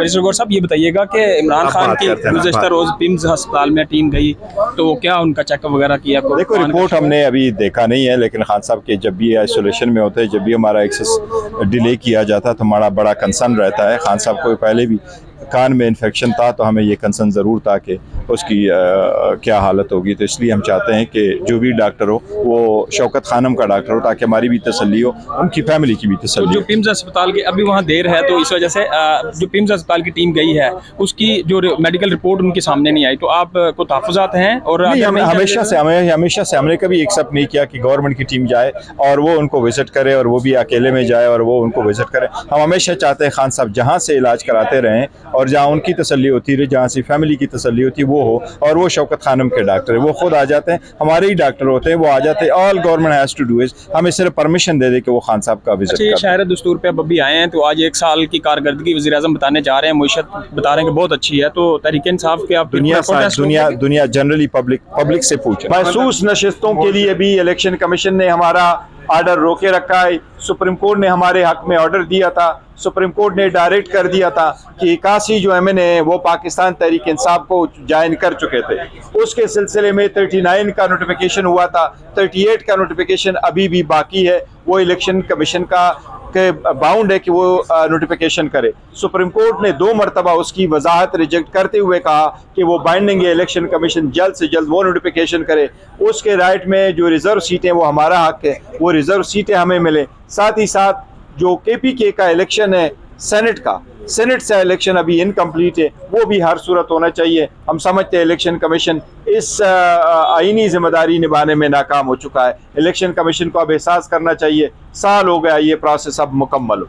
Barrister गौर साहब, ये बताइएगा कि इमरान खान की गुज़श्ता रोज़ पिम्स अस्पताल में टीम गई, तो क्या उनका चेकअप वगैरह किया? देखो, रिपोर्ट हमने अभी देखा नहीं है, लेकिन खान साहब के जब भी आइसोलेशन में होते हैं, जब भी हमारा एक्सेस डिले किया जाता है तो हमारा बड़ा कंसर्न रहता है। खान साहब को पहले भी कान में इन्फेक्शन था, तो हमें ये कंसर्न ज़रूर था कि उसकी क्या हालत होगी। तो इसलिए हम चाहते हैं कि जो भी डॉक्टर हो वो शौकत खानम का डॉक्टर हो, ताकि हमारी भी तसल्ली हो, उनकी फैमिली की भी तसल्ली हो। जो पिम्स अस्पताल की अभी वहाँ देर है, तो इस वजह से जो पिम्स अस्पताल की टीम गई है उसकी जो मेडिकल रिपोर्ट उनके सामने नहीं आई, तो आप को तहफ़्फ़ुज़ात हैं? और हमेशा से हमने कभी एक्सेप्ट नहीं किया कि गवर्नमेंट की टीम जाए और वो उनको विजिट करे, और वो भी अकेले में जाए और वो उनको विजिट करे। हम हमेशा चाहते हैं खान साहब जहाँ से इलाज कराते रहें और जहाँ उनकी तसल्ली होती है, जहाँ से फैमिली की तसल्ली होती है वो हो। और वो शौकत खानम के डॉक्टर है, वो खुद आ जाते हैं, हमारे ही डॉक्टर होते हैं, वो आ जाते हैं। All government has to do is, हमें सिर्फ परमिशन दे दे कि वो खान साहब का विजिट करें। शहर दस्तूर पे अब अभी आए हैं, तो आज 1 साल की कारकर्दगी वज़ीर-ए-आज़म बताने जा रहे हैं, मुईशत बता रहे हैं कि बहुत अच्छी है, तो तहरीक-ए-इंसाफ के आप दुनिया जनरली पब्लिक से पूछे। महसूस नशिस्तों के लिए भी इलेक्शन कमीशन ने हमारा ऑर्डर रोके रखा है। सुप्रीम कोर्ट ने हमारे हक में ऑर्डर दिया था, सुप्रीम कोर्ट ने डायरेक्ट कर दिया था कि 81 जो MNA है वो पाकिस्तान तहरीक इंसाफ को ज्वाइन कर चुके थे। उसके सिलसिले में 39 का नोटिफिकेशन हुआ था, 38 का नोटिफिकेशन अभी भी बाकी है। वो इलेक्शन कमीशन का बाउंड है कि वो नोटिफिकेशन करे। सुप्रीम कोर्ट ने 2 मरतबा उसकी वजाहत रिजेक्ट करते हुए कहा कि वो बाइंडिंग है, इलेक्शन कमीशन जल्द से जल्द वो नोटिफिकेशन करे। उसके राइट में जो रिजर्व सीटें वो हमारा हक है, वो रिजर्व सीटें हमें मिले। साथ ही साथ जो KPK का इलेक्शन है सेनेट से इलेक्शन अभी इनकम्प्लीट है, वो भी हर सूरत होना चाहिए। हम समझते हैं इलेक्शन कमीशन इस आईनी जिम्मेदारी निभाने में नाकाम हो चुका है। इलेक्शन कमीशन को अब एहसास करना चाहिए, साल हो गया ये प्रोसेस अब मुकम्मल हो।